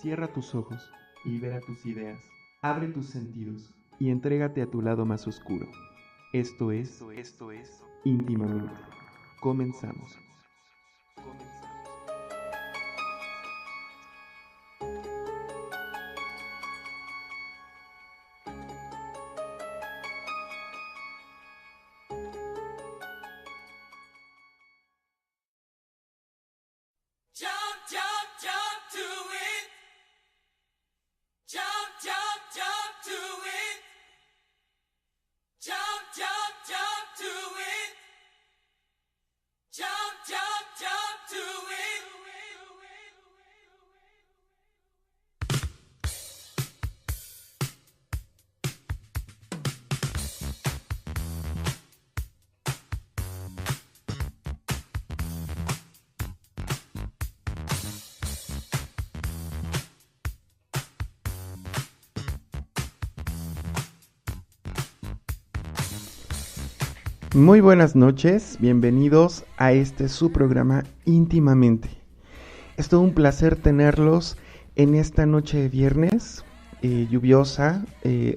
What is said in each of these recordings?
Cierra tus ojos, libera tus ideas, abre tus sentidos y entrégate a tu lado más oscuro. Esto es íntimamente. Comenzamos. Jump, jump, jump to it. Jump, jump, jump to it. Jump, jump, jump to it. Jump, jump, jump to it. Muy buenas noches, bienvenidos a su programa Íntimamente. Es todo un placer tenerlos en esta noche de viernes, lluviosa,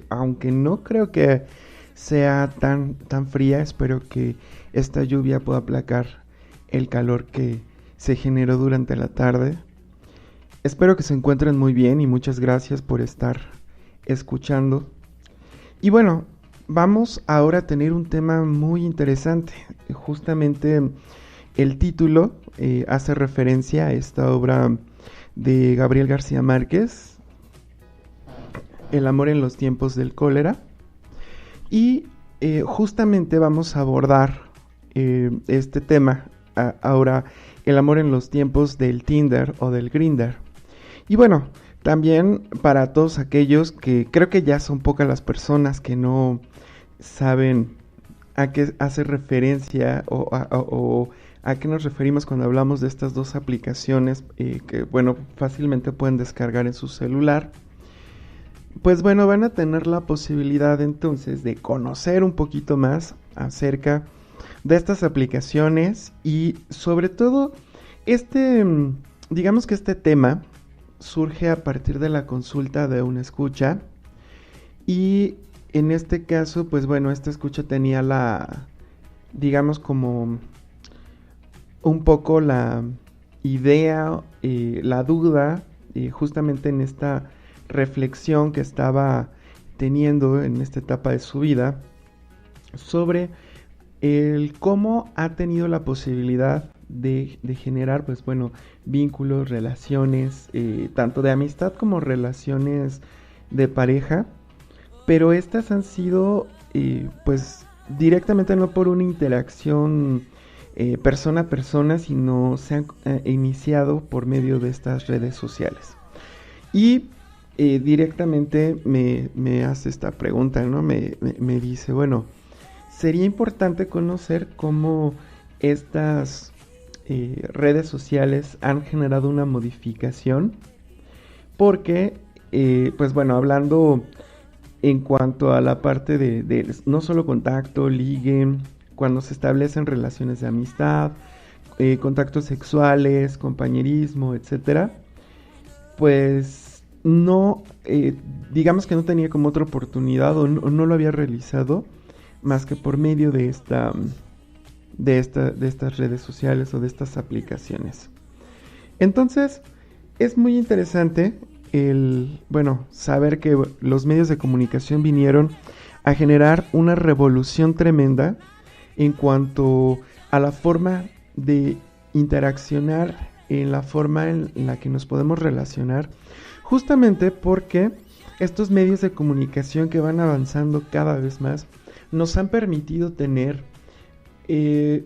aunque no creo que sea tan fría. Espero que esta lluvia pueda aplacar el calor que se generó durante la tarde. Espero que se encuentren muy bien y muchas gracias por estar escuchando. Y bueno, vamos ahora a tener un tema muy interesante. Justamente el título hace referencia a esta obra de Gabriel García Márquez, El amor en los tiempos del cólera. Y justamente vamos a abordar este tema ahora, el amor en los tiempos del Tinder o del Grindr. Y bueno, también para todos aquellos que creo que ya son pocas las personas que no saben a qué hace referencia o a qué nos referimos cuando hablamos de estas dos aplicaciones que, bueno, fácilmente pueden descargar en su celular. Pues bueno, van a tener la posibilidad entonces de conocer un poquito más acerca de estas aplicaciones y sobre todo digamos que este tema surge a partir de la consulta de una escucha y en este caso, pues bueno, esta escucha tenía digamos como un poco la idea, la duda, justamente en esta reflexión que estaba teniendo en esta etapa de su vida, sobre el cómo ha tenido la posibilidad de generar, pues bueno, vínculos, relaciones, tanto de amistad como relaciones de pareja. Pero estas han sido, pues, directamente no por una interacción persona a persona, sino se han iniciado por medio de estas redes sociales. Y directamente me hace esta pregunta, ¿no? Me dice, bueno, sería importante conocer cómo estas redes sociales han generado una modificación, porque, pues bueno, hablando en cuanto a la parte de no solo contacto, ligue, cuando se establecen relaciones de amistad, contactos sexuales, compañerismo, etcétera, pues no, digamos que no tenía como otra oportunidad o no lo había realizado más que por medio de estas redes sociales o de estas aplicaciones. Entonces, es muy interesante saber que los medios de comunicación vinieron a generar una revolución tremenda en cuanto a la forma de interaccionar, en la forma en la que nos podemos relacionar, justamente porque estos medios de comunicación que van avanzando cada vez más nos han permitido tener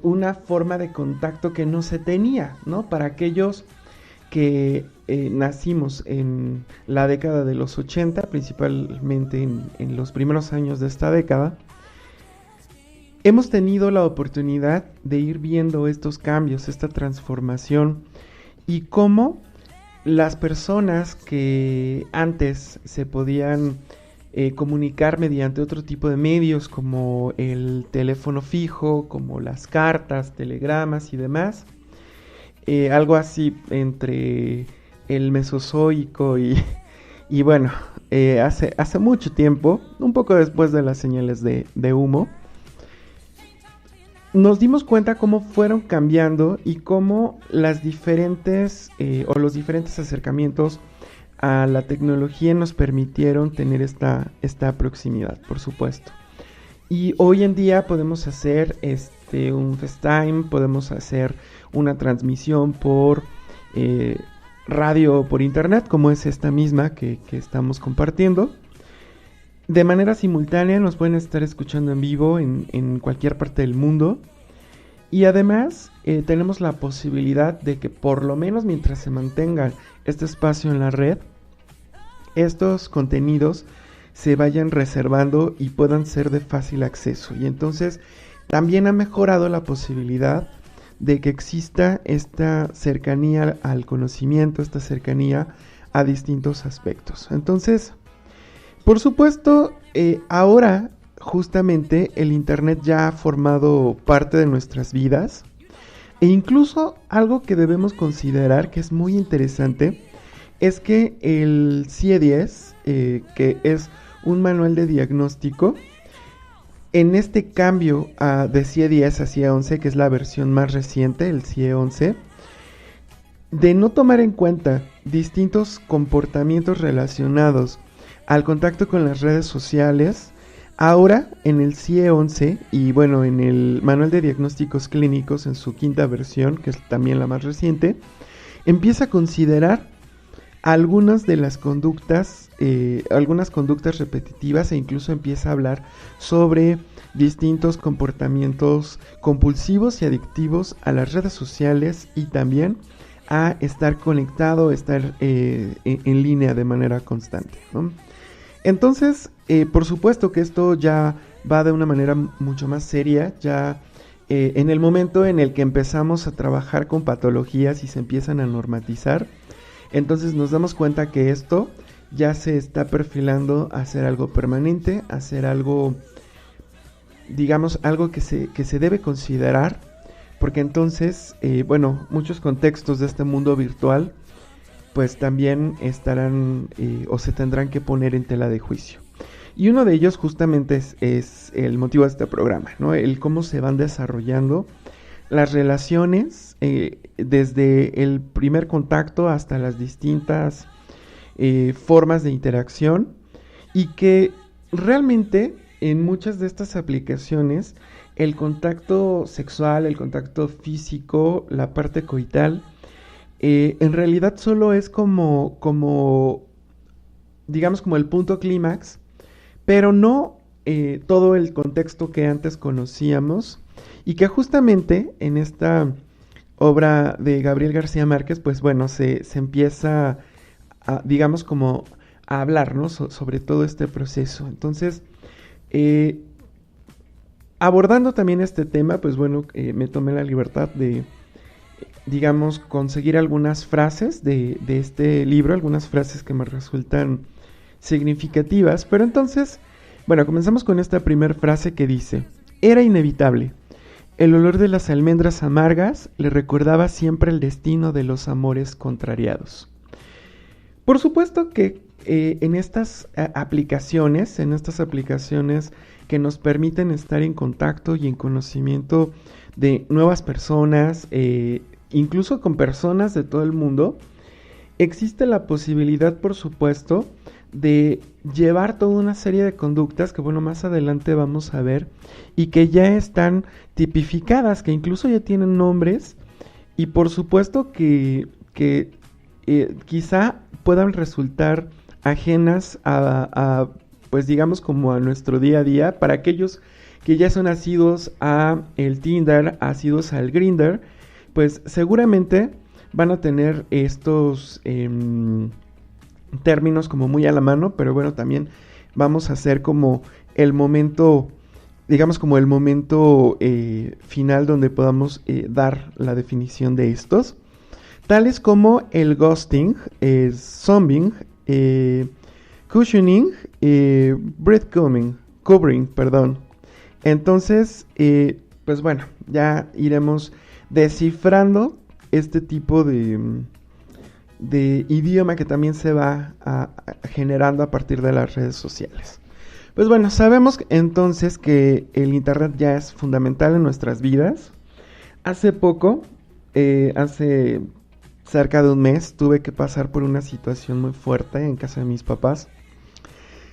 una forma de contacto que no se tenía, ¿no? Para aquellos que nacimos en la década de los 80, principalmente en los primeros años de esta década, hemos tenido la oportunidad de ir viendo estos cambios, esta transformación y cómo las personas que antes se podían comunicar mediante otro tipo de medios como el teléfono fijo, como las cartas, telegramas y demás, algo así entre el Mesozoico y bueno, hace mucho tiempo, un poco después de las señales de humo, nos dimos cuenta cómo fueron cambiando y cómo las diferentes o los diferentes acercamientos a la tecnología nos permitieron tener esta proximidad, por supuesto. Y hoy en día podemos hacer un FaceTime, podemos hacer una transmisión por radio o por internet, como es esta misma que estamos compartiendo. De manera simultánea nos pueden estar escuchando en vivo en cualquier parte del mundo. Y además tenemos la posibilidad de que por lo menos mientras se mantenga este espacio en la red, estos contenidos se vayan reservando y puedan ser de fácil acceso. Y entonces también ha mejorado la posibilidad de que exista esta cercanía al conocimiento, esta cercanía a distintos aspectos. Entonces, por supuesto, ahora justamente el internet ya ha formado parte de nuestras vidas e incluso algo que debemos considerar que es muy interesante es que el CIE-10, que es un manual de diagnóstico, en este cambio de CIE-10 a CIE-11, que es la versión más reciente, el CIE-11, de no tomar en cuenta distintos comportamientos relacionados al contacto con las redes sociales, ahora en el CIE-11 y bueno, en el manual de diagnósticos clínicos en su quinta versión, que es también la más reciente, empieza a considerar algunas de las conductas, algunas conductas repetitivas e incluso empieza a hablar sobre distintos comportamientos compulsivos y adictivos a las redes sociales y también a estar conectado, estar en línea de manera constante, ¿no? Entonces, por supuesto que esto ya va de una manera mucho más seria, ya en el momento en el que empezamos a trabajar con patologías y se empiezan a normatizar, entonces nos damos cuenta que esto ya se está perfilando a ser algo permanente, a ser algo, digamos, algo que se debe considerar, porque entonces, bueno, muchos contextos de este mundo virtual, pues también estarán o se tendrán que poner en tela de juicio. Y uno de ellos justamente es el motivo de este programa, ¿no? El cómo se van desarrollando las relaciones desde el primer contacto hasta las distintas formas de interacción y que realmente en muchas de estas aplicaciones el contacto sexual, el contacto físico, la parte coital, en realidad solo es como digamos como el punto clímax, pero no todo el contexto que antes conocíamos y que justamente en esta obra de Gabriel García Márquez, pues bueno, se empieza a, digamos como a hablar, ¿no? Sobre todo este proceso. Entonces, abordando también este tema, pues bueno, me tomé la libertad de, digamos, conseguir algunas frases de este libro, algunas frases que me resultan significativas, pero entonces, bueno, comenzamos con esta primera frase que dice: era inevitable. El olor de las almendras amargas le recordaba siempre el destino de los amores contrariados. Por supuesto que en estas aplicaciones que nos permiten estar en contacto y en conocimiento de nuevas personas, incluso con personas de todo el mundo, existe la posibilidad, por supuesto, de llevar toda una serie de conductas que, bueno, más adelante vamos a ver y que ya están tipificadas, que incluso ya tienen nombres y por supuesto que quizá puedan resultar ajenas a, pues digamos como a nuestro día a día. Para aquellos que ya son asiduos a el Tinder, asiduos al Grindr, pues seguramente van a tener estos términos como muy a la mano, pero bueno, también vamos a hacer como el momento, digamos como el momento final donde podamos dar la definición de estos, tales como el ghosting, zombing, cushioning, covering, perdón. Entonces, pues bueno, ya iremos descifrando este tipo de de idioma que también se va generando a partir de las redes sociales. Pues bueno, sabemos entonces que el internet ya es fundamental en nuestras vidas. Hace poco, hace cerca de un mes, tuve que pasar por una situación muy fuerte en casa de mis papás.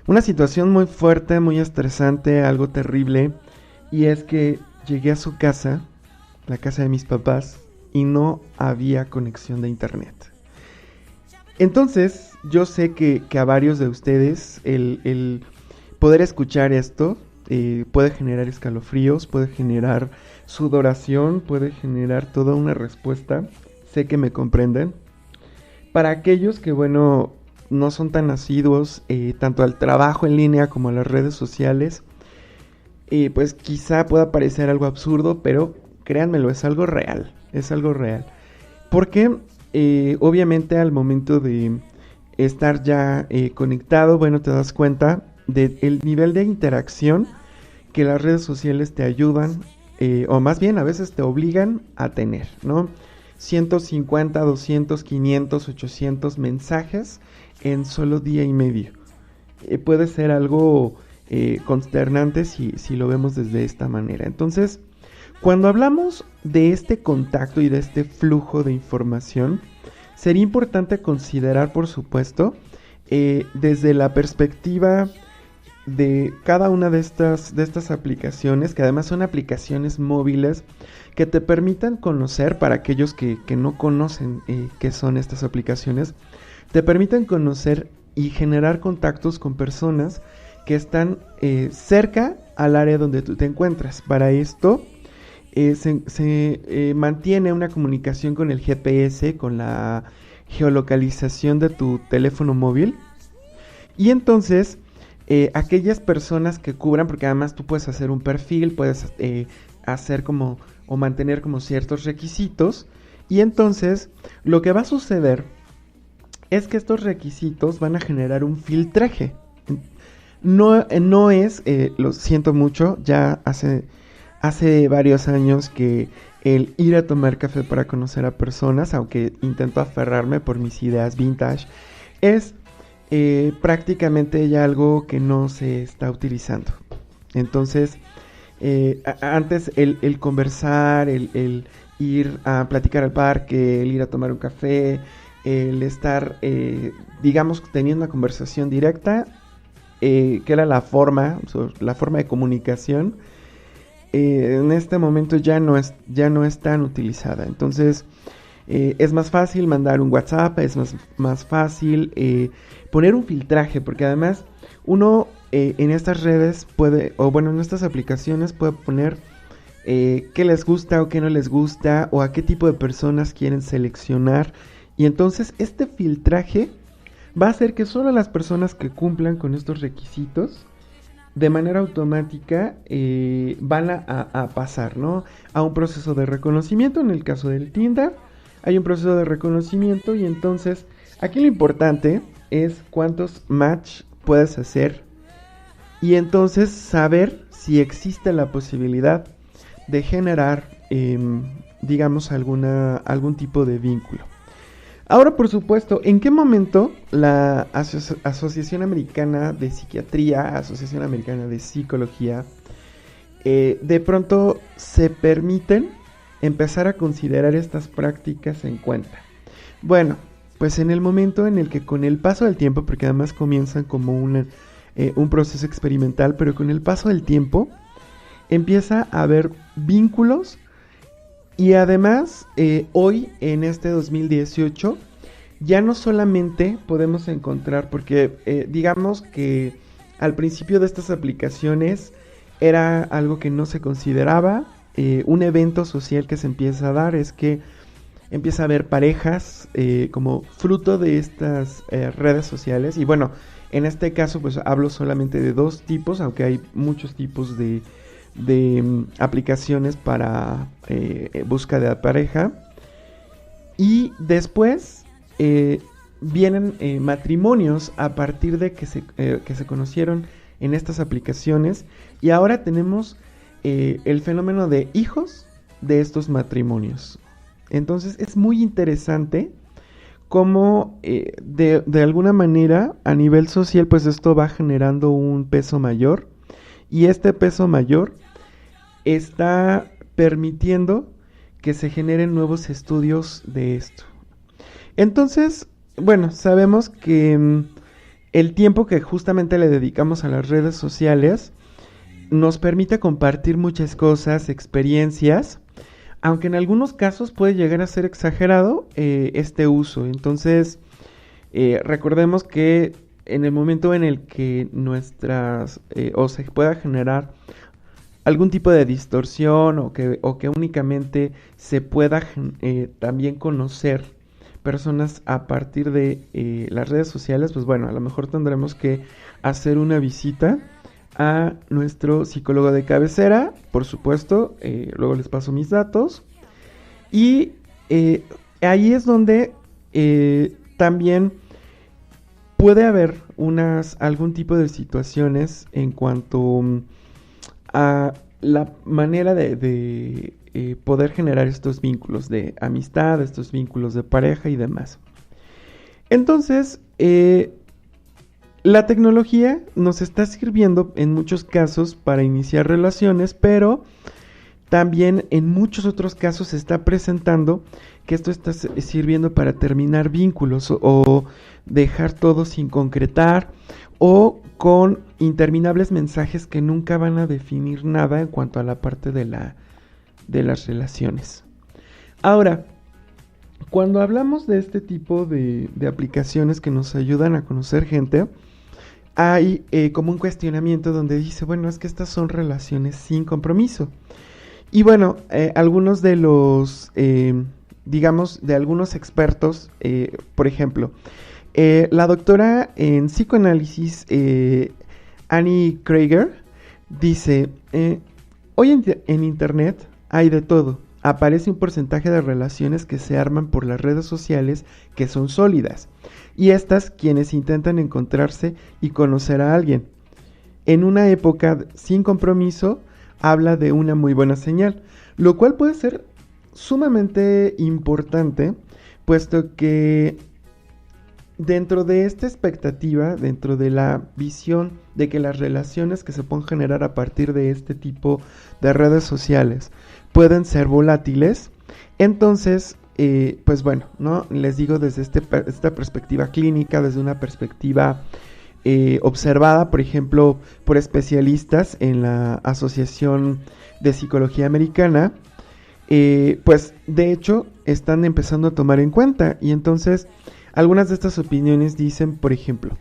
Una situación muy fuerte, muy estresante, algo terrible. Y es que llegué a su casa, la casa de mis papás, y no había conexión de internet. Entonces, yo sé que a varios de ustedes el poder escuchar esto puede generar escalofríos, puede generar sudoración, puede generar toda una respuesta. Sé que me comprenden. Para aquellos que, bueno, no son tan asiduos tanto al trabajo en línea como a las redes sociales, pues quizá pueda parecer algo absurdo, pero créanmelo, es algo real, es algo real. Porque obviamente al momento de estar ya conectado, bueno, te das cuenta del nivel de interacción que las redes sociales te ayudan, o más bien a veces te obligan a tener, ¿no? 150, 200, 500, 800 mensajes en solo día y medio. Puede ser algo consternante si lo vemos desde esta manera. Entonces, cuando hablamos de este contacto y de este flujo de información, sería importante considerar, por supuesto, desde la perspectiva de cada una de estas aplicaciones, que además son aplicaciones móviles que te permitan conocer, para aquellos que no conocen qué son estas aplicaciones, te permiten conocer y generar contactos con personas que están cerca al área donde tú te encuentras. Para esto se mantiene una comunicación con el GPS, con la geolocalización de tu teléfono móvil. Y entonces aquellas personas que cubran, porque además tú puedes hacer un perfil, puedes hacer como o mantener como ciertos requisitos, y entonces lo que va a suceder es que estos requisitos van a generar un filtraje. No es, lo siento mucho, ya hace varios años que el ir a tomar café para conocer a personas, aunque intento aferrarme por mis ideas vintage, es prácticamente ya algo que no se está utilizando. Entonces, antes el conversar, el ir a platicar al parque, el ir a tomar un café, el estar, digamos, teniendo una conversación directa, que era la forma de comunicación, en este momento ya no es tan utilizada. Entonces, es más fácil mandar un WhatsApp, es más fácil poner un filtraje, porque además uno en estas redes puede, o bueno, en estas aplicaciones puede poner qué les gusta o qué no les gusta, o a qué tipo de personas quieren seleccionar. Y entonces este filtraje va a hacer que solo las personas que cumplan con estos requisitos de manera automática van a pasar, ¿no?, a un proceso de reconocimiento. En el caso del Tinder hay un proceso de reconocimiento, y entonces aquí lo importante es cuántos match puedes hacer, y entonces saber si existe la posibilidad de generar, digamos, algún tipo de vínculo. Ahora, por supuesto, ¿en qué momento la Asociación Americana de Psiquiatría, Asociación Americana de Psicología, de pronto se permiten empezar a considerar estas prácticas en cuenta? Bueno, pues en el momento en el que, con el paso del tiempo, porque además comienzan como un proceso experimental, pero con el paso del tiempo empieza a haber vínculos. Y además, hoy en este 2018, ya no solamente podemos encontrar, porque digamos que al principio de estas aplicaciones era algo que no se consideraba. Un evento social que se empieza a dar es que empieza a haber parejas como fruto de estas redes sociales. Y bueno, en este caso pues hablo solamente de dos tipos, aunque hay muchos tipos de aplicaciones para búsqueda de pareja. Y después vienen matrimonios a partir de que se conocieron en estas aplicaciones, y ahora tenemos el fenómeno de hijos de estos matrimonios. Entonces es muy interesante cómo de alguna manera a nivel social pues esto va generando un peso mayor y este peso mayor está permitiendo que se generen nuevos estudios de esto. Entonces, bueno, sabemos que el tiempo que justamente le dedicamos a las redes sociales nos permite compartir muchas cosas, experiencias, aunque en algunos casos puede llegar a ser exagerado este uso. Entonces, recordemos que en el momento en el que o se pueda generar algún tipo de distorsión o que únicamente se pueda también conocer personas a partir de las redes sociales, pues bueno, a lo mejor tendremos que hacer una visita a nuestro psicólogo de cabecera, por supuesto, luego les paso mis datos. Y ahí es donde también puede haber algún tipo de situaciones en cuanto a la manera de poder generar estos vínculos de amistad, estos vínculos de pareja y demás. Entonces, la tecnología nos está sirviendo en muchos casos para iniciar relaciones, pero también en muchos otros casos se está presentando que esto está sirviendo para terminar vínculos o dejar todo sin concretar o con interminables mensajes que nunca van a definir nada en cuanto a la parte de las relaciones. Ahora, cuando hablamos de este tipo de aplicaciones que nos ayudan a conocer gente, hay como un cuestionamiento donde dice, bueno, es que estas son relaciones sin compromiso. Y bueno, algunos de los, digamos, de algunos expertos, por ejemplo, la doctora en psicoanálisis Annie Krieger dice, hoy en Internet hay de todo. Aparece un porcentaje de relaciones que se arman por las redes sociales que son sólidas. Y estas quienes intentan encontrarse y conocer a alguien. En una época sin compromiso, habla de una muy buena señal, lo cual puede ser sumamente importante, puesto que dentro de esta expectativa, dentro de la visión de que las relaciones que se pueden generar a partir de este tipo de redes sociales pueden ser volátiles, entonces, pues bueno, ¿no? Les digo desde esta perspectiva clínica, desde una perspectiva observada, por ejemplo, por especialistas en la Asociación de Psicología Americana, pues de hecho están empezando a tomar en cuenta, y entonces algunas de estas opiniones dicen, por ejemplo,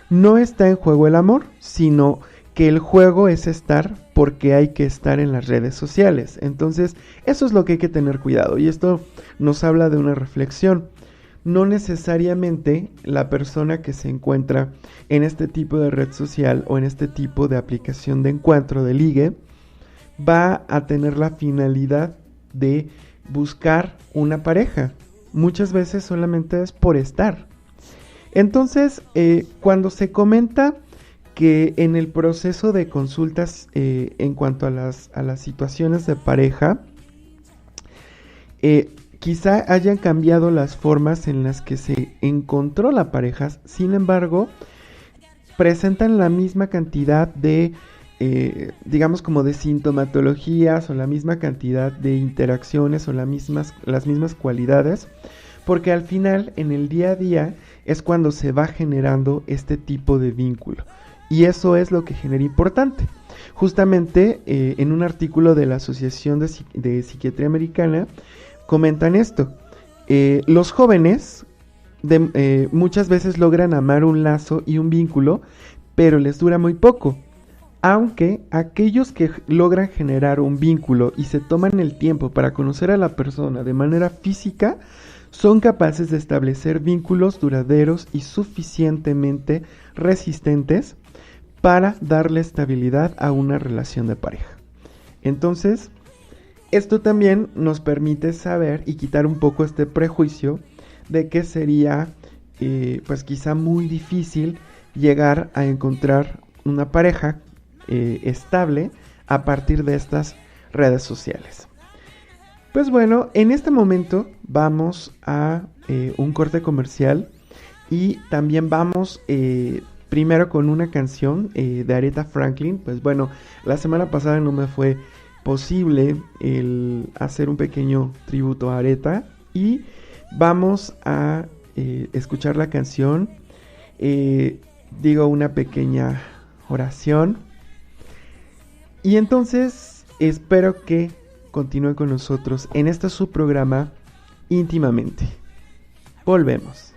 no está en juego el amor, sino que el juego es estar porque hay que estar en las redes sociales. Entonces, eso es lo que hay que tener cuidado, y esto nos habla de una reflexión. No necesariamente la persona que se encuentra en este tipo de red social o en este tipo de aplicación de encuentro, de ligue, va a tener la finalidad de buscar una pareja. Muchas veces solamente es por estar. Entonces, cuando se comenta que en el proceso de consultas en cuanto a las situaciones de pareja, quizá hayan cambiado las formas en las que se encontró la pareja, sin embargo, presentan la misma cantidad de, digamos como de sintomatologías o la misma cantidad de interacciones o las mismas cualidades, porque al final, en el día a día, es cuando se va generando este tipo de vínculo. Y eso es lo que genera importante. Justamente en un artículo de la Asociación de Psiquiatría Americana, comentan esto. Los jóvenes muchas veces logran amar un lazo y un vínculo, pero les dura muy poco. Aunque aquellos que logran generar un vínculo y se toman el tiempo para conocer a la persona de manera física, son capaces de establecer vínculos duraderos y suficientemente resistentes para darle estabilidad a una relación de pareja. Entonces, esto también nos permite saber y quitar un poco este prejuicio de que sería pues quizá muy difícil llegar a encontrar una pareja estable a partir de estas redes sociales. Pues bueno, en este momento vamos a un corte comercial y también vamos primero con una canción de Aretha Franklin. Pues bueno, la semana pasada no me fue posible el hacer un pequeño tributo a Aretha y vamos a escuchar la canción. Digo una pequeña oración y entonces espero que continúe con nosotros en este subprograma íntimamente. Volvemos.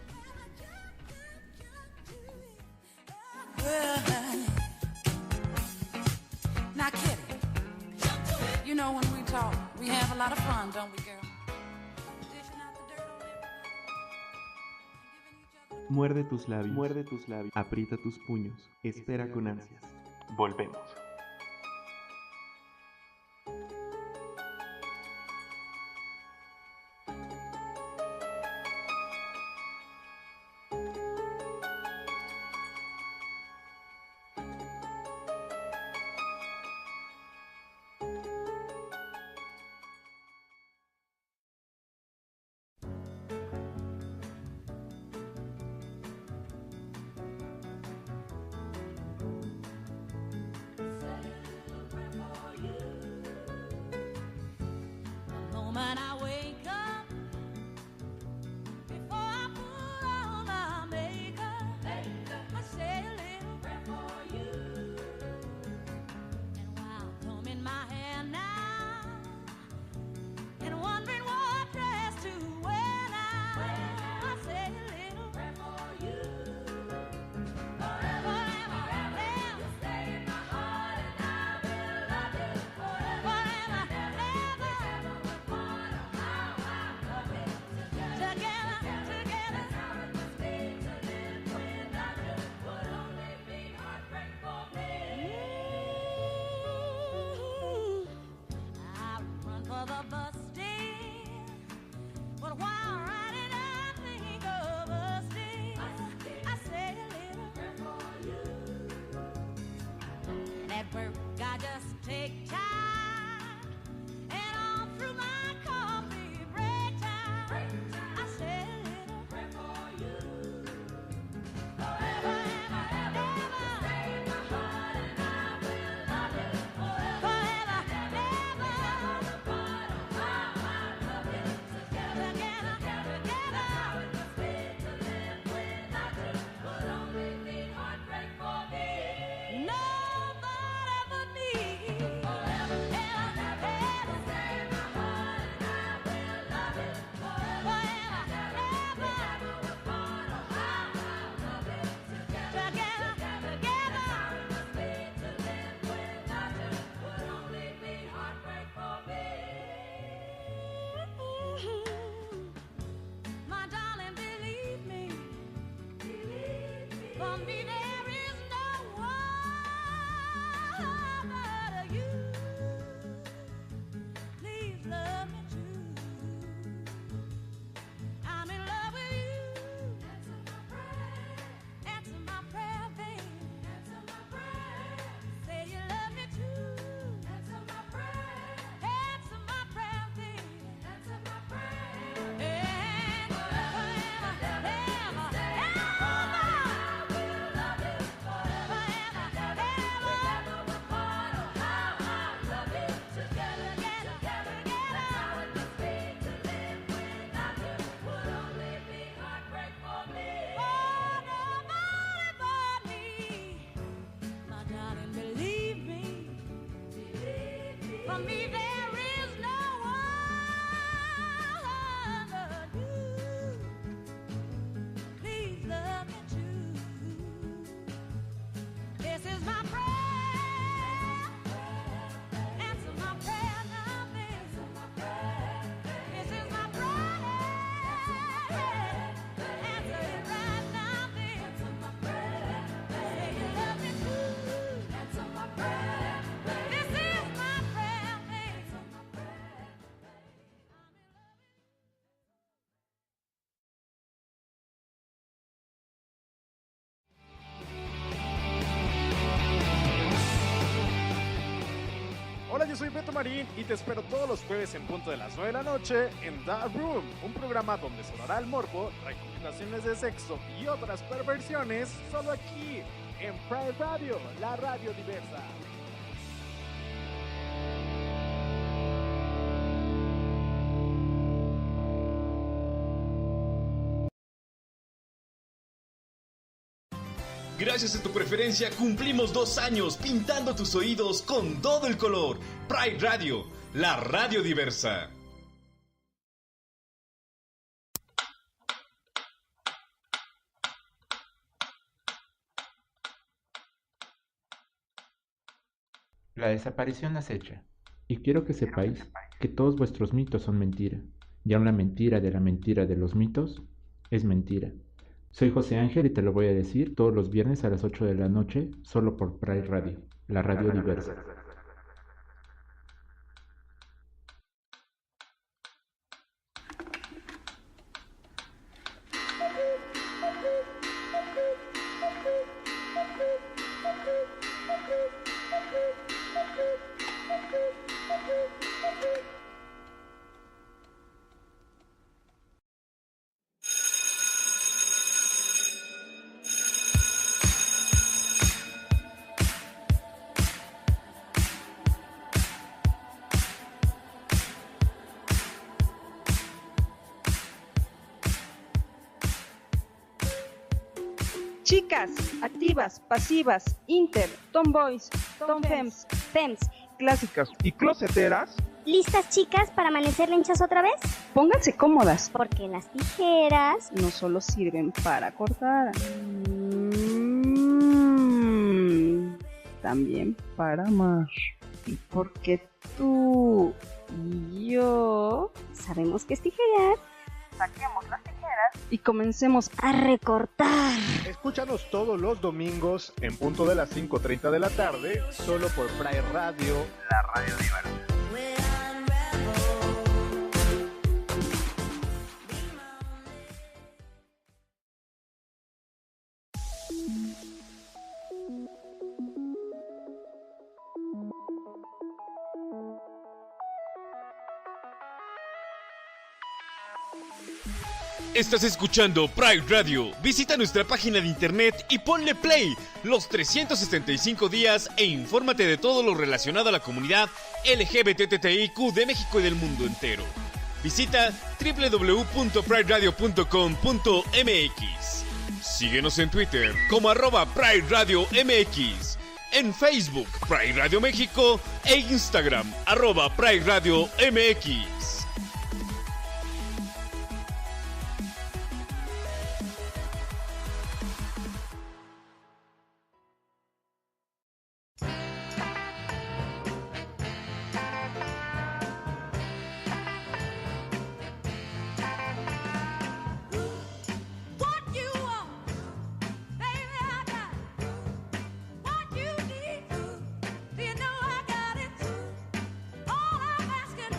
Now, Kitty, you know when we talk, we have a lot of fun, don't we, girl? Dishing out the dirt on everybody. Muerde tus labios, aprieta tus puños, espera con ansias. Volvemos. The moment I wake up, before I put on my makeup, I say a little prayer for you. And while combing my hair now, and wondering what dress to wear now, I say a little prayer for you. Forever, ever, you stay in my heart, and I will love you forever, ever. I just take time, and all through my coffee break time, I say a little prayer for you. Forever, ever, ever, stay in my heart, and I will love you forever, ever. How I love you together, together. How it must be to live without you would only be heartbreak for me. Nobody but me. Forever, ever, ever, stay in my heart, and I will love you forever, ever. How I love you together, together. How it must be to live without you would only be heartbreak for me. My darling, believe me. For me there is no one but you. Please love me true. I'm in love with you. Answer my prayer, baby. Answer my prayer. Say you love me too. Answer my prayer. Answer my prayer, baby. Answer my prayer. And forever, ever, ever, I will love you forever, ever, ever. How I love you together, together. How it must be to live without you would only be heartbreak for me. Oh, nobody but me. My darling, believe me. For me there is no one but you. Please love me true. This is my prayer. Answer my prayer now, baby. This is my prayer. Answer it right now, baby. Say you love me true. Answer my prayer. This is my prayer, baby. Hola, yo soy Beto Marín y te espero todos los jueves en punto de las 9 de la noche en The Room, un programa donde sonará el morbo, recomendaciones de sexo y otras perversiones, solo aquí en Pride Radio, la radio diversa. Gracias a tu preferencia cumplimos 2 años pintando tus oídos con todo el color. Pride Radio, la radio diversa. La desaparición acecha. Y quiero que sepáis que todos vuestros mitos son mentira. Y aun la mentira de los mitos es mentira. Soy José Ángel y te lo voy a decir todos los viernes a las 8 de la noche, solo por Pride Radio, la radio diversa. Chicas, activas, pasivas, inter, tomboys, tomfems, Fems, clásicas y closeteras. ¿listas chicas para amanecer lenchas otra vez? Pónganse cómodas, Porque las tijeras... no solo sirven para cortar, también para amar. Y porque tú y yo Sabemos que es tijerear. saquemos las tijeras y comencemos A recortar. Escúchanos todos los domingos en punto de las 5:30 de la tarde, solo por Pride Radio, la radio diversa. Estás escuchando Pride Radio. Visita nuestra página de internet y ponle play los 365 días e infórmate de todo lo relacionado a la comunidad LGBTTIQ de México y del mundo entero. Visita www.prideradio.com.mx. Síguenos en Twitter como @Pride Radio MX, en Facebook Pride Radio México e Instagram @Pride Radio MX. What you want, baby, I got it. What you need, do you know I got it too? All I'm asking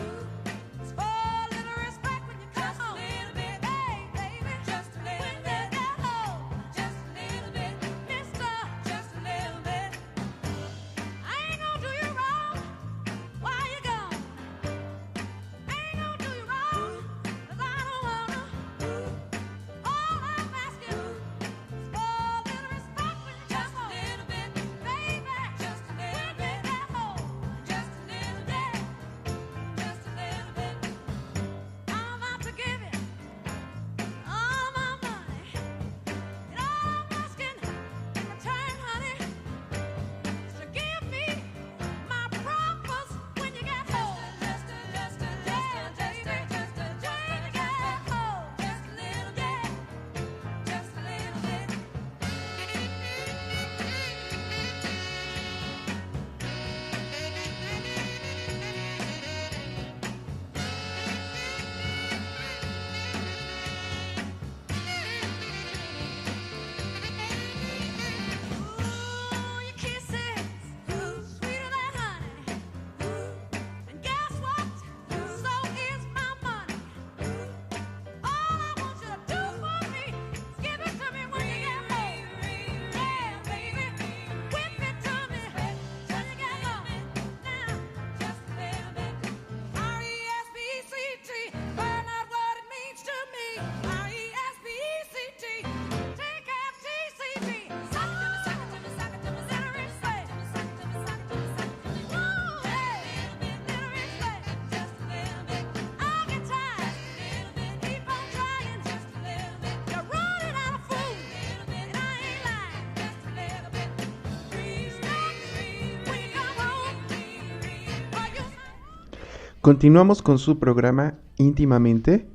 Continuamos con su programa íntimamente.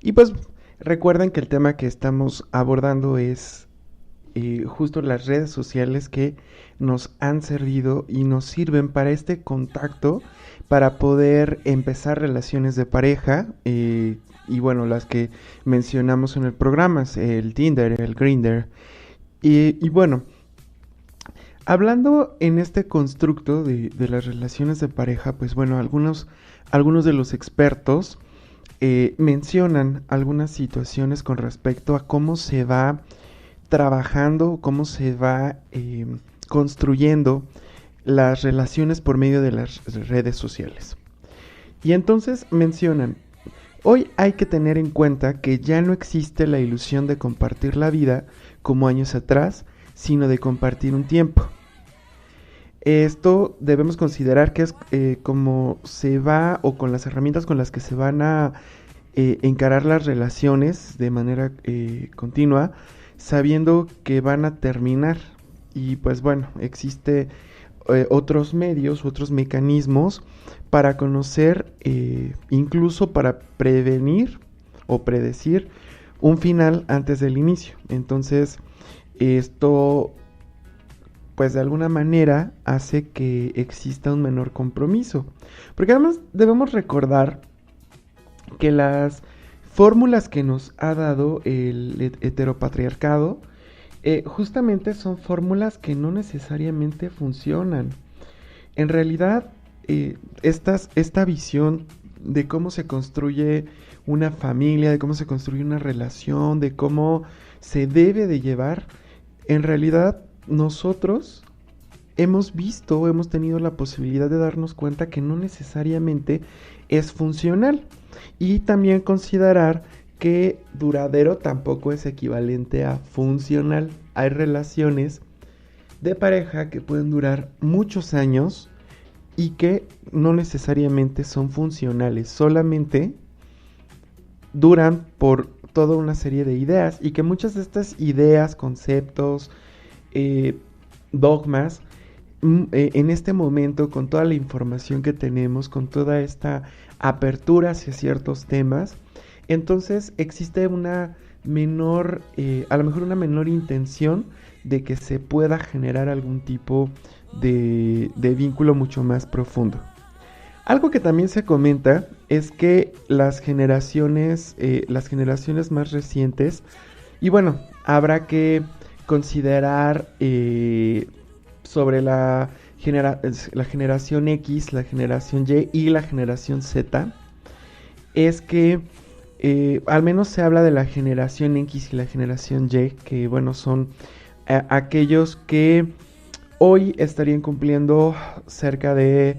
Y pues recuerden que el tema que estamos abordando es justo las redes sociales que nos han servido y nos sirven para este contacto, para poder empezar relaciones de pareja. Y bueno, las que mencionamos en el programa, el Tinder, el Grindr. Y bueno, hablando en este constructo de las relaciones de pareja, pues bueno, algunos de los expertos mencionan algunas situaciones con respecto a cómo se va trabajando, cómo se va construyendo las relaciones por medio de las redes sociales. Y entonces mencionan, hoy hay que tener en cuenta que ya no existe la ilusión de compartir la vida como años atrás, sino de compartir un tiempo. Esto debemos considerar que es como se va, o con las herramientas con las que se van a encarar las relaciones de manera continua, sabiendo que van a terminar. Y pues bueno, existe otros medios, otros mecanismos para conocer, incluso para prevenir o predecir un final antes del inicio. Entonces, esto pues de alguna manera hace que exista un menor compromiso. Porque además debemos recordar que las fórmulas que nos ha dado el heteropatriarcado justamente son fórmulas que no necesariamente funcionan. En realidad, esta visión de cómo se construye una familia, de cómo se construye una relación, de cómo se debe de llevar, en realidad nosotros hemos visto, hemos tenido la posibilidad de darnos cuenta que no necesariamente es funcional. Y también considerar que duradero tampoco es equivalente a funcional. Hay relaciones de pareja que pueden durar muchos años y que no necesariamente son funcionales, solamente duran por toda una serie de ideas, y que muchas de estas ideas, conceptos, dogmas, en este momento, con toda la información que tenemos, con toda esta apertura hacia ciertos temas, entonces existe una menor, a lo mejor una menor intención de que se pueda generar algún tipo de vínculo mucho más profundo. Algo que también se comenta es que las generaciones más recientes, y bueno, habrá que considerar sobre la generación X, la generación Y y la generación Z, es que al menos se habla de la generación X y la generación Y, que bueno, son aquellos que hoy estarían cumpliendo cerca de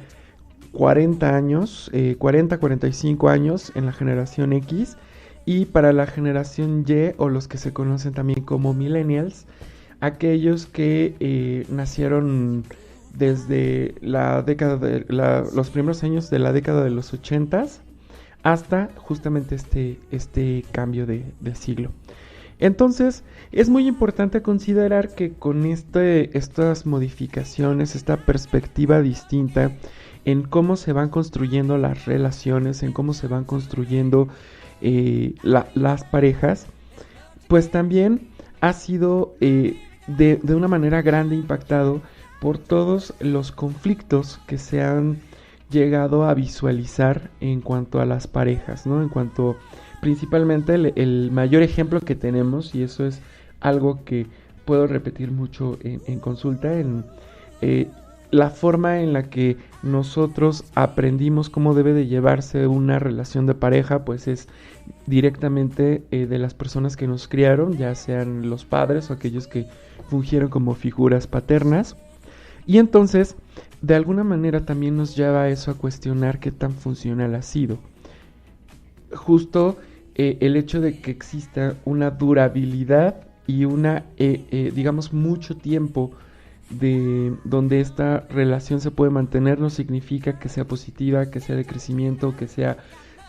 40 años, 45 años en la generación X, y para la generación Y, o los que se conocen también como millennials, aquellos que nacieron desde la década de los primeros años de la década de los 80s hasta justamente este cambio de siglo. Entonces, es muy importante considerar que con estas modificaciones, esta perspectiva distinta en cómo se van construyendo las relaciones, en cómo se van construyendo las parejas, pues también ha sido de una manera grande impactado por todos los conflictos que se han llegado a visualizar en cuanto a las parejas, ¿no? En cuanto, principalmente, el mayor ejemplo que tenemos, y eso es algo que puedo repetir mucho en consulta, en la forma en la que nosotros aprendimos cómo debe de llevarse una relación de pareja, pues es directamente de las personas que nos criaron, ya sean los padres o aquellos que fungieron como figuras paternas. Y entonces, de alguna manera también nos lleva a eso, a cuestionar qué tan funcional ha sido. Justo el hecho de que exista una durabilidad y digamos, mucho tiempo de donde esta relación se puede mantener, no significa que sea positiva, que sea de crecimiento, que sea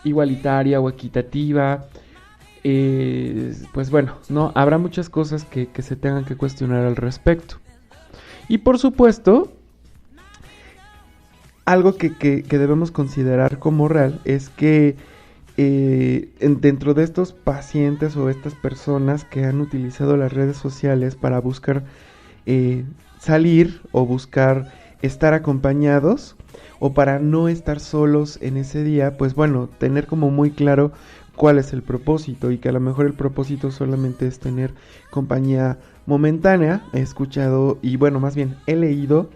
igualitaria o equitativa. Pues bueno, no, habrá muchas cosas que se tengan que cuestionar al respecto. Y por supuesto, algo que debemos considerar como real es que dentro de estos pacientes o estas personas que han utilizado las redes sociales para buscar salir o buscar estar acompañados o para no estar solos en ese día, pues bueno, tener como muy claro cuál es el propósito y que a lo mejor el propósito solamente es tener compañía momentánea. He escuchado y bueno, más bien he leído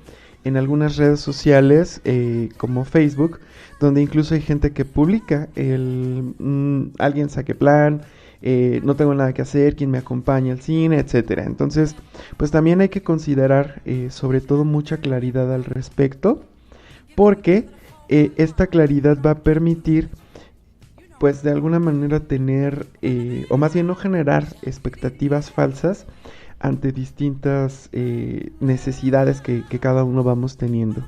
en algunas redes sociales como Facebook, donde incluso hay gente que publica alguien saque plan, no tengo nada que hacer, quien me acompaña al cine, etcétera. Entonces, pues también hay que considerar sobre todo mucha claridad al respecto, porque esta claridad va a permitir pues de alguna manera tener, o más bien no generar expectativas falsas ante distintas necesidades que cada uno vamos teniendo.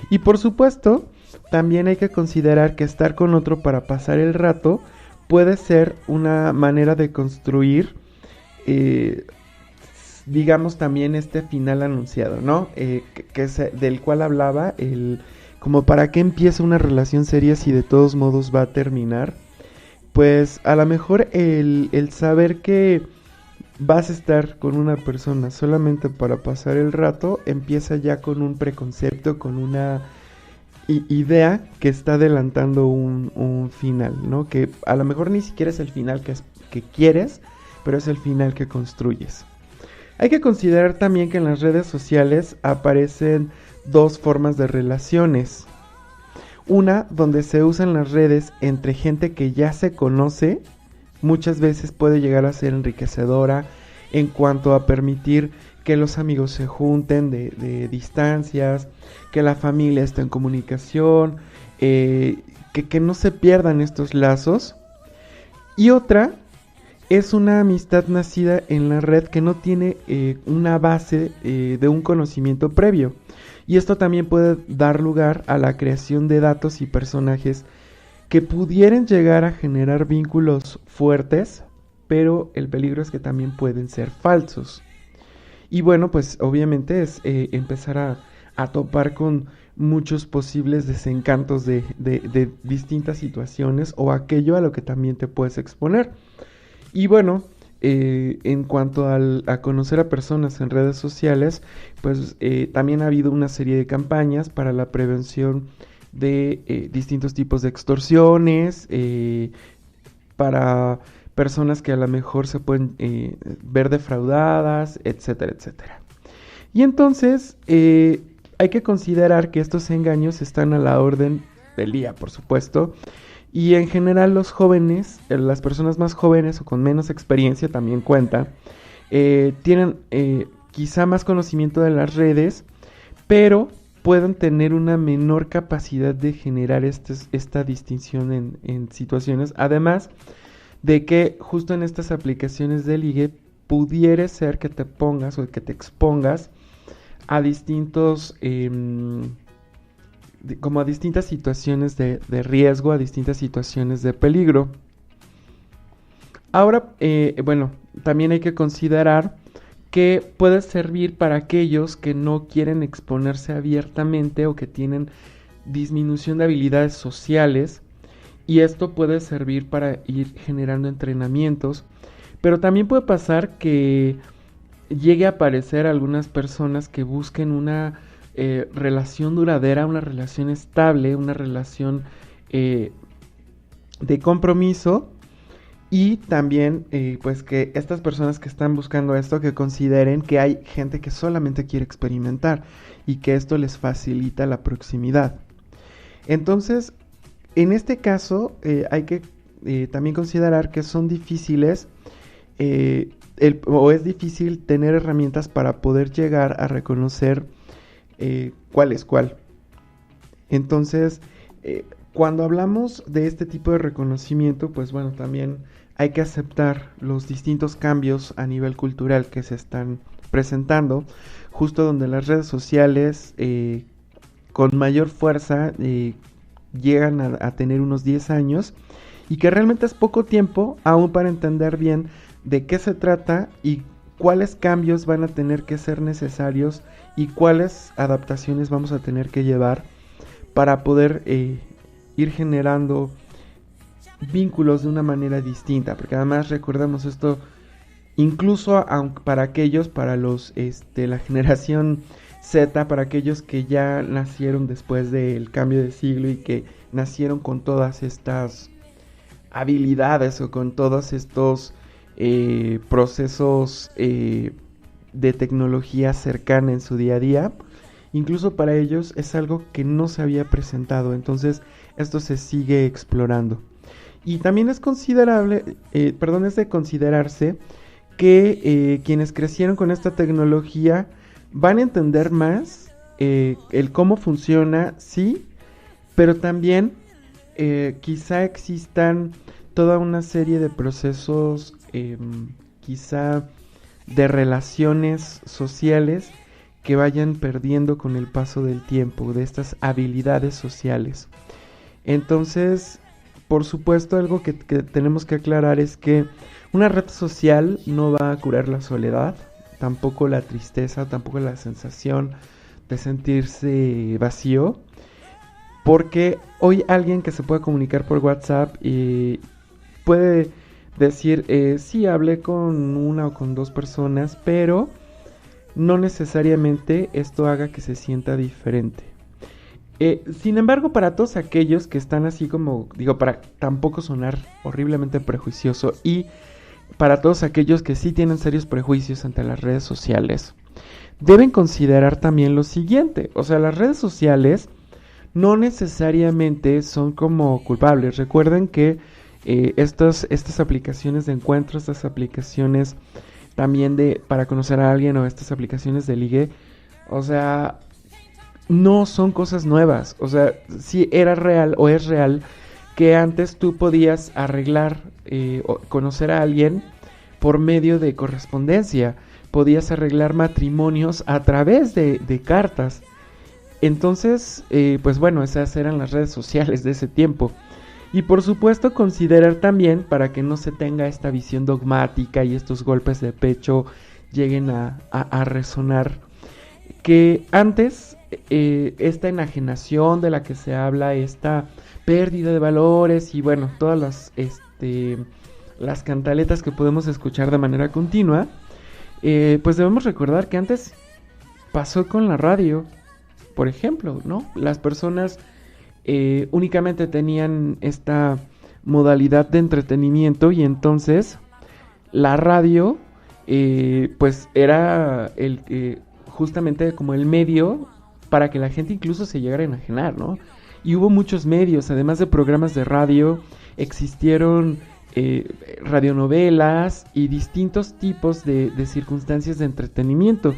Y por supuesto, también hay que considerar que estar con otro para pasar el rato puede ser una manera de construir, digamos, también este final anunciado, ¿no? Del cual hablaba, como para qué empieza una relación seria si de todos modos va a terminar. Pues a lo mejor el saber que vas a estar con una persona solamente para pasar el rato empieza ya con un preconcepto, con una idea que está adelantando un final, ¿no? Que a lo mejor ni siquiera es el final que quieres, pero es el final que construyes. Hay que considerar también que en las redes sociales aparecen dos formas de relaciones. Una donde se usan las redes entre gente que ya se conoce, muchas veces puede llegar a ser enriquecedora en cuanto a permitir que los amigos se junten de distancias, que la familia esté en comunicación, que no se pierdan estos lazos. Y otra es una amistad nacida en la red que no tiene una base de un conocimiento previo. Y esto también puede dar lugar a la creación de datos y personajes que pudieran llegar a generar vínculos fuertes, pero el peligro es que también pueden ser falsos. Y bueno, pues obviamente es empezar a topar con muchos posibles desencantos de distintas situaciones o aquello a lo que también te puedes exponer. Y bueno, en cuanto a conocer a personas en redes sociales, pues también ha habido una serie de campañas para la prevención de distintos tipos de extorsiones, para personas que a lo mejor se pueden ver defraudadas, etcétera, etcétera. Y entonces hay que considerar que estos engaños están a la orden del día, por supuesto, y en general los jóvenes, las personas más jóvenes o con menos experiencia también cuenta, tienen quizá más conocimiento de las redes, pero pueden tener una menor capacidad de generar esta distinción en situaciones, además de que justo en estas aplicaciones de ligue pudiera ser que te pongas o que te expongas a distintos como a distintas situaciones de riesgo, a distintas situaciones de peligro. Ahora, bueno, también hay que considerar que puede servir para aquellos que no quieren exponerse abiertamente o que tienen disminución de habilidades sociales, y esto puede servir para ir generando entrenamientos, pero también puede pasar que llegue a aparecer algunas personas que busquen una relación duradera, una relación estable, una relación de compromiso, y también pues que estas personas que están buscando esto, que consideren que hay gente que solamente quiere experimentar y que esto les facilita la proximidad. Entonces, en este caso hay que también considerar que son difíciles o es difícil tener herramientas para poder llegar a reconocer cuál es cuál. Entonces, cuando hablamos de este tipo de reconocimiento, pues bueno, también hay que aceptar los distintos cambios a nivel cultural que se están presentando, justo donde las redes sociales con mayor fuerza llegan a tener unos 10 años, y que realmente es poco tiempo aún para entender bien de qué se trata y cuáles cambios van a tener que ser necesarios y cuáles adaptaciones vamos a tener que llevar para poder ir generando vínculos de una manera distinta, porque además recordemos esto, incluso para aquellos, para los la generación Z, para aquellos que ya nacieron después del cambio de siglo y que nacieron con todas estas habilidades o con todos estos procesos de tecnología cercana en su día a día, incluso para ellos es algo que no se había presentado, entonces esto se sigue explorando. Y también es es de considerarse que quienes crecieron con esta tecnología van a entender más el cómo funciona, sí, pero también quizá existan toda una serie de procesos, quizá de relaciones sociales que vayan perdiendo con el paso del tiempo, de estas habilidades sociales. Entonces, por supuesto, algo que tenemos que aclarar es que una red social no va a curar la soledad, tampoco la tristeza, tampoco la sensación de sentirse vacío, porque hoy alguien que se puede comunicar por WhatsApp puede decir, sí, hablé con una o con dos personas, pero no necesariamente esto haga que se sienta diferente. Sin embargo, para todos aquellos que están así como, digo, para tampoco sonar horriblemente prejuicioso, y para todos aquellos que sí tienen serios prejuicios ante las redes sociales, deben considerar también lo siguiente. O sea, las redes sociales no necesariamente son como culpables. Recuerden que estas aplicaciones de encuentro, estas aplicaciones también para conocer a alguien, o estas aplicaciones de ligue, o sea, no son cosas nuevas. O sea, sí era real o es real que antes tú podías arreglar o conocer a alguien por medio de correspondencia. Podías arreglar matrimonios a través de cartas. Entonces, pues bueno, esas eran las redes sociales de ese tiempo. Y por supuesto considerar también, para que no se tenga esta visión dogmática y estos golpes de pecho lleguen a resonar, que antes esta enajenación de la que se habla, esta pérdida de valores y bueno, todas las cantaletas que podemos escuchar de manera continua, pues debemos recordar que antes pasó con la radio, por ejemplo, ¿no? Las personas únicamente tenían esta modalidad de entretenimiento y entonces la radio pues era justamente como el medio para que la gente incluso se llegara a enajenar, ¿no? Y hubo muchos medios, además de programas de radio, existieron radionovelas y distintos tipos de circunstancias de entretenimiento.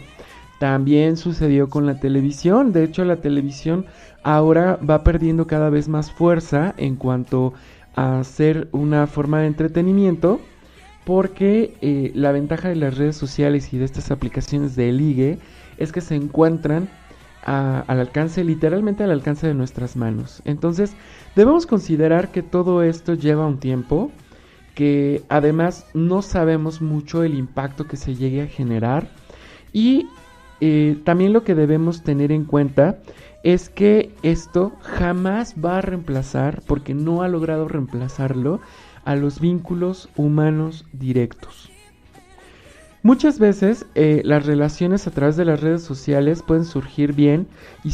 También sucedió con la televisión. De hecho, la televisión ahora va perdiendo cada vez más fuerza en cuanto a ser una forma de entretenimiento, porque la ventaja de las redes sociales y de estas aplicaciones de ligue es que se encuentran al alcance, literalmente al alcance de nuestras manos. Entonces, debemos considerar que todo esto lleva un tiempo, que además no sabemos mucho el impacto que se llegue a generar, y también lo que debemos tener en cuenta es que esto jamás va a reemplazar, porque no ha logrado reemplazarlo, a los vínculos humanos directos. Muchas veces las relaciones a través de las redes sociales pueden surgir bien y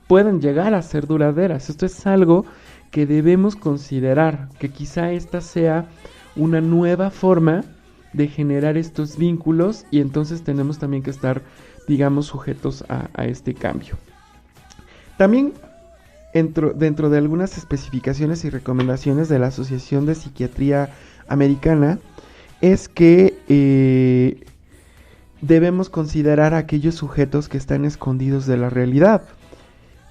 pueden llegar a ser duraderas. Esto es algo que debemos considerar, que quizá esta sea una nueva forma de generar estos vínculos, y entonces tenemos también que estar, digamos, sujetos a este cambio. También dentro de algunas especificaciones y recomendaciones de la Asociación de Psiquiatría Americana es que debemos considerar a aquellos sujetos que están escondidos de la realidad.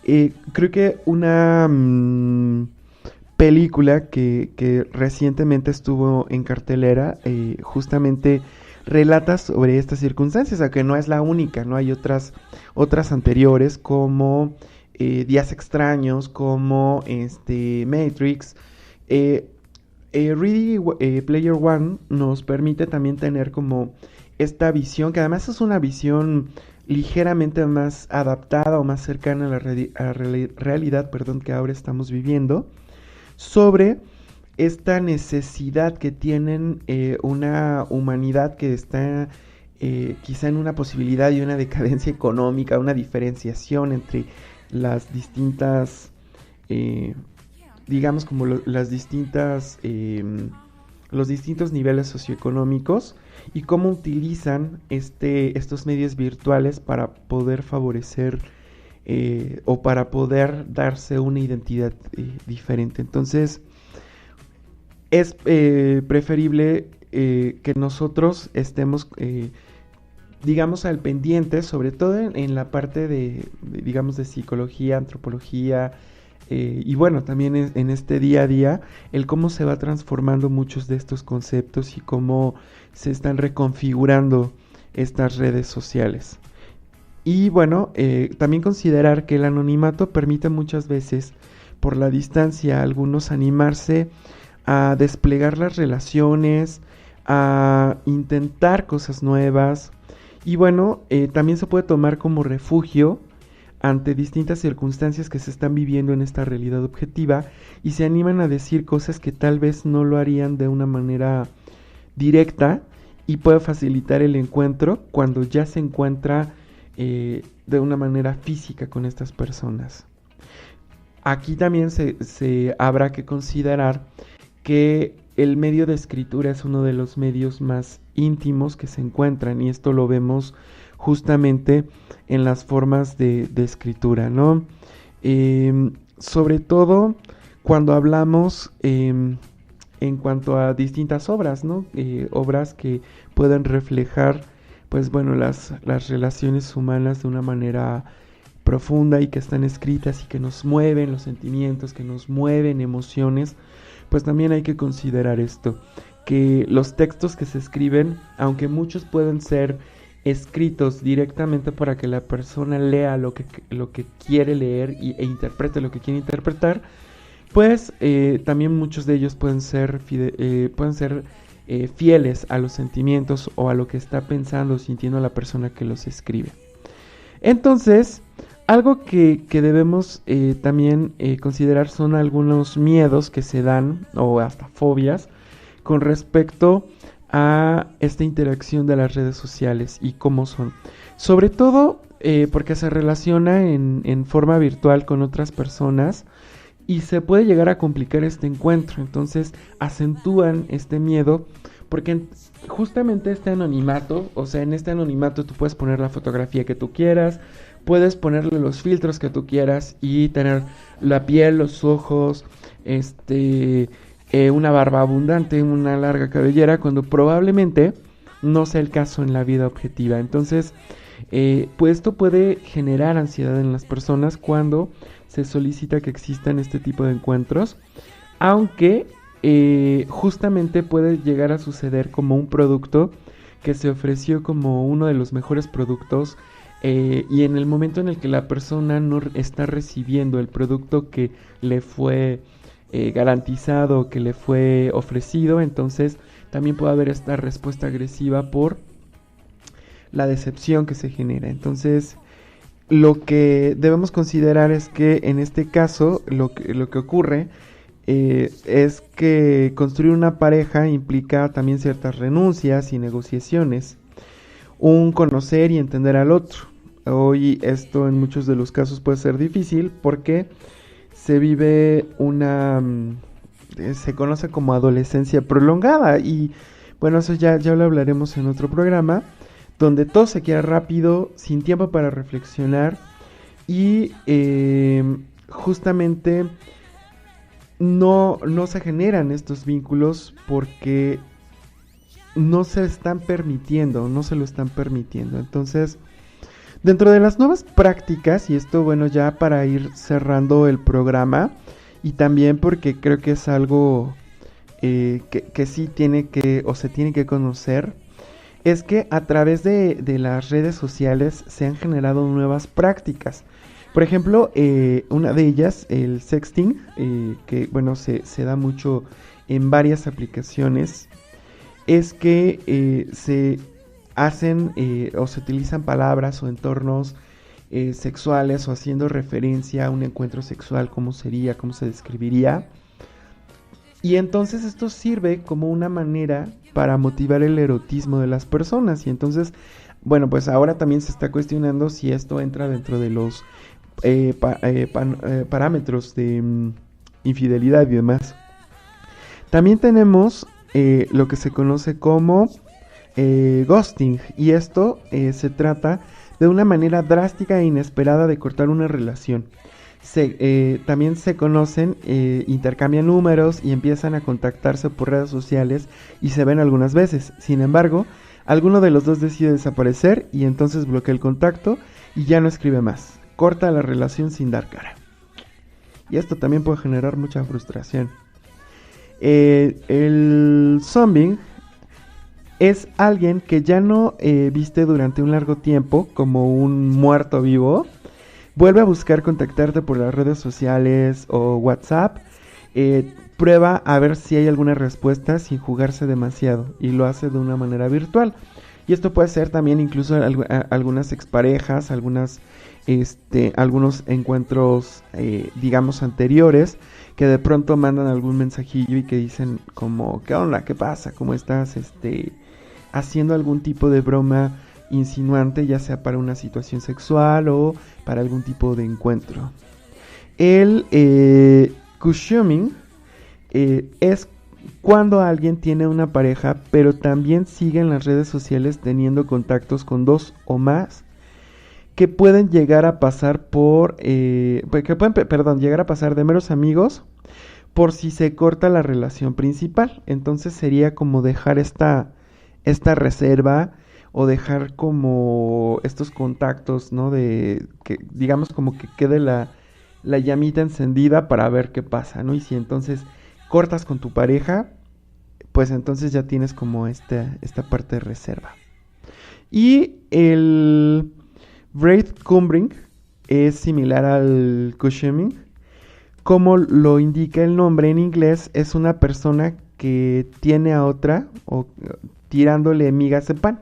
Creo que una película que recientemente estuvo en cartelera justamente relata sobre estas circunstancias, aunque no es la única, ¿no? Hay otras anteriores como Días Extraños, como Matrix. Ready Player One nos permite también tener como esta visión, que además es una visión ligeramente más adaptada o más cercana a la realidad, perdón, que ahora estamos viviendo, sobre esta necesidad que tienen una humanidad que está quizá en una posibilidad y una decadencia económica, una diferenciación entre las distintas, digamos como las distintas, los distintos niveles socioeconómicos, y cómo utilizan estos medios virtuales para poder favorecer o para poder darse una identidad diferente. Entonces, es preferible que nosotros estemos, digamos, al pendiente, sobre todo en la parte digamos, de psicología, antropología, y bueno, también en este día a día, el cómo se va transformando muchos de estos conceptos y cómo se están reconfigurando estas redes sociales. Y bueno, también considerar que el anonimato permite muchas veces, por la distancia, a algunos animarse a desplegar las relaciones, a intentar cosas nuevas, y bueno, también se puede tomar como refugio ante distintas circunstancias que se están viviendo en esta realidad objetiva, y se animan a decir cosas que tal vez no lo harían de una manera directa, y puede facilitar el encuentro cuando ya se encuentra de una manera física con estas personas. Aquí también se habrá que considerar que el medio de escritura es uno de los medios más íntimos que se encuentran, y esto lo vemos justamente en las formas de escritura, ¿no? Sobre todo cuando hablamos en cuanto a distintas obras, ¿no? Obras que pueden reflejar, pues bueno, las relaciones humanas de una manera profunda, y que están escritas y que nos mueven los sentimientos, que nos mueven emociones. Pues también hay que considerar esto, que los textos que se escriben, aunque muchos pueden ser escritos directamente para que la persona lea lo que quiere leer e interprete lo que quiere interpretar, pues también muchos de ellos pueden ser fieles a los sentimientos o a lo que está pensando o sintiendo la persona que los escribe. Entonces, algo que debemos también considerar son algunos miedos que se dan, o hasta fobias, con respecto a esta interacción de las redes sociales y cómo son. Sobre todo porque se relaciona en forma virtual con otras personas, y se puede llegar a complicar este encuentro. Entonces acentúan este miedo, porque justamente este anonimato, o sea, en este anonimato tú puedes poner la fotografía que tú quieras, puedes ponerle los filtros que tú quieras y tener la piel, los ojos, una barba abundante, una larga cabellera, cuando probablemente no sea el caso en la vida objetiva. Entonces, pues esto puede generar ansiedad en las personas cuando se solicita que existan este tipo de encuentros, aunque justamente puede llegar a suceder como un producto que se ofreció como uno de los mejores productos, y en el momento en el que la persona no está recibiendo el producto que le fue garantizado, que le fue ofrecido, entonces también puede haber esta respuesta agresiva por la decepción que se genera. Entonces, lo que debemos considerar es que en este caso lo que ocurre es que construir una pareja implica también ciertas renuncias y negociaciones, un conocer y entender al otro. Hoy esto en muchos de los casos puede ser difícil porque se vive se conoce como adolescencia prolongada, y bueno, eso ya lo hablaremos en otro programa, donde todo se quiere rápido, sin tiempo para reflexionar, y justamente no se generan estos vínculos porque no se lo están permitiendo. Entonces, dentro de las nuevas prácticas, y esto bueno ya para ir cerrando el programa, y también porque creo que es algo que sí tiene que, o se tiene que conocer, es que a través de las redes sociales se han generado nuevas prácticas. Por ejemplo, una de ellas, el sexting, que bueno, se da mucho en varias aplicaciones, es que hacen o se utilizan palabras o entornos sexuales o haciendo referencia a un encuentro sexual, cómo sería, cómo se describiría. Y entonces esto sirve como una manera para motivar el erotismo de las personas. Y entonces, bueno, pues ahora también se está cuestionando si esto entra dentro de los parámetros de infidelidad y demás. También tenemos lo que se conoce como ghosting. Y esto se trata de una manera drástica e inesperada de cortar una relación. También se conocen, intercambian números y empiezan a contactarse por redes sociales y se ven algunas veces. Sin embargo, alguno de los dos decide desaparecer y entonces bloquea el contacto y ya no escribe más. Corta la relación sin dar cara. Y esto también puede generar mucha frustración. El zombie es alguien que ya no viste durante un largo tiempo como un muerto vivo. Vuelve a buscar contactarte por las redes sociales o WhatsApp. Prueba a ver si hay alguna respuesta sin jugarse demasiado. Y lo hace de una manera virtual. Y esto puede ser también incluso algunas exparejas, algunos encuentros, digamos, anteriores, que de pronto mandan algún mensajillo y que dicen como, ¿qué onda? ¿Qué pasa? ¿Cómo estás? Haciendo algún tipo de broma insinuante, ya sea para una situación sexual o para algún tipo de encuentro. El cushioning es cuando alguien tiene una pareja, pero también sigue en las redes sociales teniendo contactos con dos o más, que pueden llegar a pasar llegar a pasar de meros amigos por si se corta la relación principal. Entonces sería como dejar esta reserva o dejar como estos contactos, ¿no? De que digamos como que quede la llamita encendida para ver qué pasa, ¿no? Y si entonces cortas con tu pareja, pues entonces ya tienes como esta parte de reserva. Y el breadcrumbing es similar al cushioning. Como lo indica el nombre en inglés, es una persona que tiene a otra o tirándole migas de pan.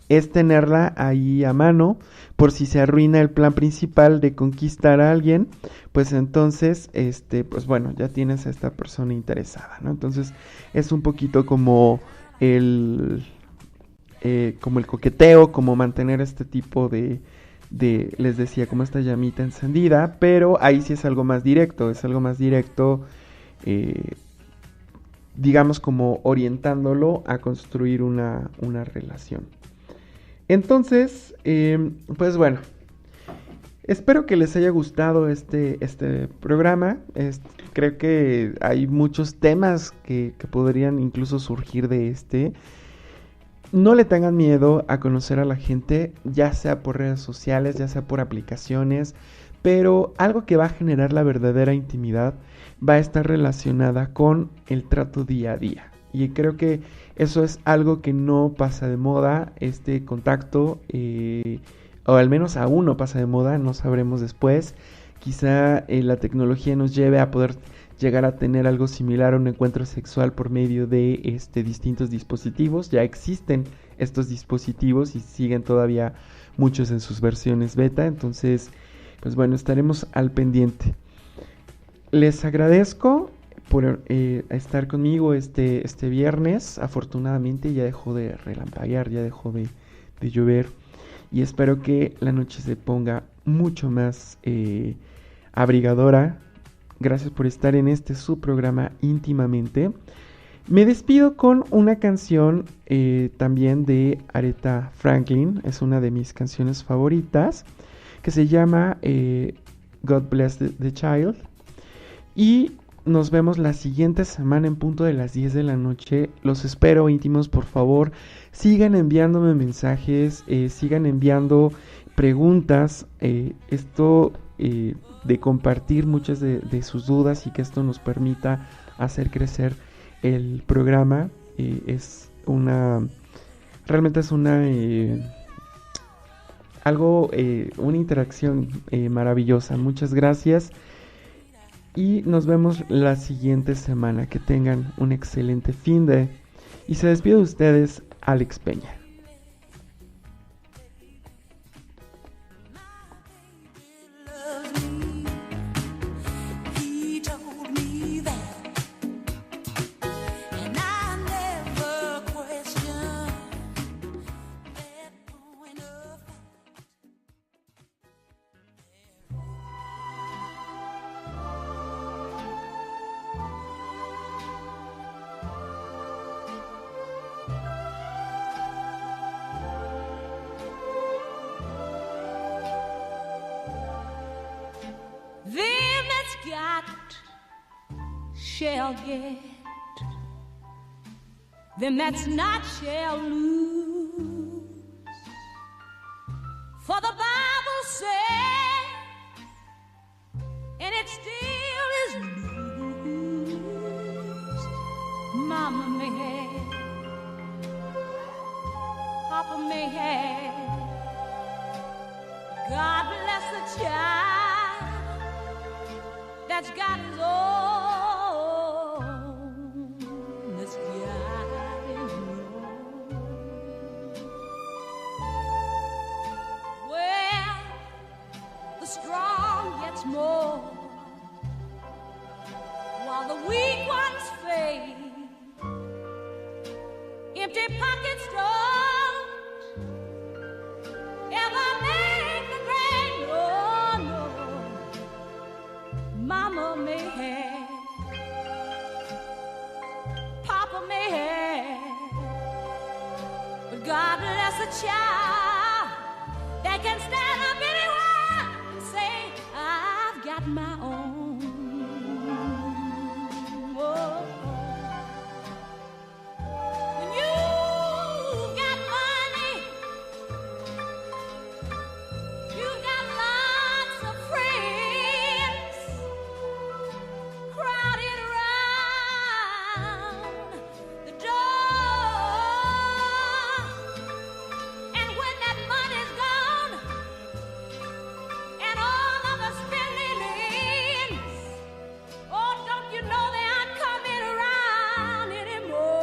Es tenerla ahí a mano por si se arruina el plan principal de conquistar a alguien, pues entonces, pues bueno, ya tienes a esta persona interesada, ¿no? Entonces es un poquito como el coqueteo, como mantener este tipo de, les decía, como esta llamita encendida, pero ahí sí es algo más directo, digamos como orientándolo a construir una relación. Entonces, pues bueno, espero que les haya gustado este programa. Creo que hay muchos temas que podrían incluso surgir de este. No le tengan miedo a conocer a la gente, ya sea por redes sociales, ya sea por aplicaciones, pero algo que va a generar la verdadera intimidad va a estar relacionada con el trato día a día. Y creo que eso es algo que no pasa de moda, este contacto, o al menos aún no pasa de moda, no sabremos después. Quizá la tecnología nos lleve a poder llegar a tener algo similar a un encuentro sexual por medio de distintos dispositivos. Ya existen estos dispositivos y siguen todavía muchos en sus versiones beta. Entonces, pues bueno, estaremos al pendiente. Les agradezco por estar conmigo este viernes. Afortunadamente ya dejó de relampaguear, ya dejó de llover. Y espero que la noche se ponga mucho más abrigadora. Gracias por estar en su programa Íntimamente. Me despido con una canción también de Aretha Franklin. Es una de mis canciones favoritas, que se llama God Bless the Child. Y nos vemos la siguiente semana en punto de las 10 de la noche. Los espero, íntimos, por favor. Sigan enviándome mensajes, sigan enviando preguntas. De compartir muchas de sus dudas y que esto nos permita hacer crecer el programa. Realmente es una interacción maravillosa. Muchas gracias y nos vemos la siguiente semana. Que tengan un excelente fin de... Y se despide de ustedes, Alex Peña. got shall get, them that's not shall lose. For the Bible says, and it still is loose. Mama may have, Papa may have, God bless the child that's got his own, that's got his own. Well, the strong gets more, while the weak ones fade. Empty pockets don't ever make the grave. Oh no, Mama may have, Papa may have, but God bless a child that can stand up anywhere and say, I've got my own. Oh. When you've got money, you've got lots of friends crowded around the door. And when that money's gone and all of the spending ends, oh, don't you know they aren't coming around anymore?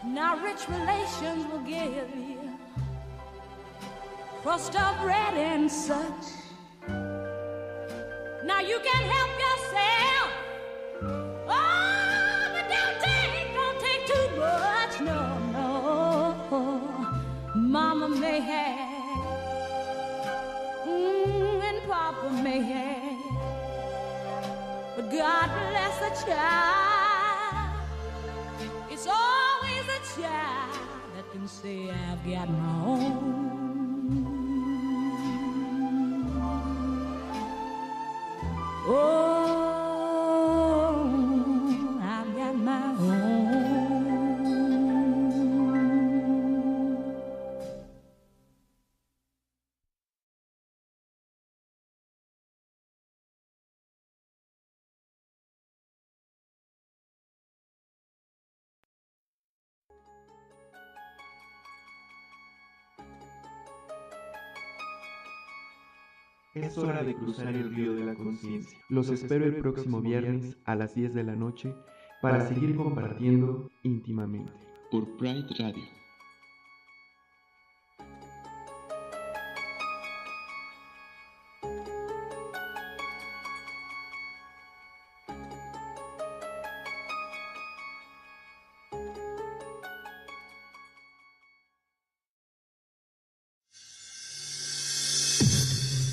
Now rich relations will give you crust of bread and such. Now you can help yourself. Oh, but don't take too much. No, no. Mama may have, and Papa may have, but God bless a child. It's always a child that can say, I've got my own. Oh, I've got my own. Es hora de cruzar el río de la conciencia. Los espero el próximo viernes a las 10 de la noche para seguir compartiendo íntimamente. Por Pride Radio.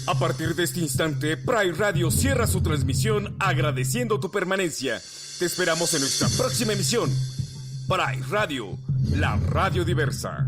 A partir de este instante, Pride Radio cierra su transmisión agradeciendo tu permanencia. Te esperamos en nuestra próxima emisión. Pride Radio, la radio diversa.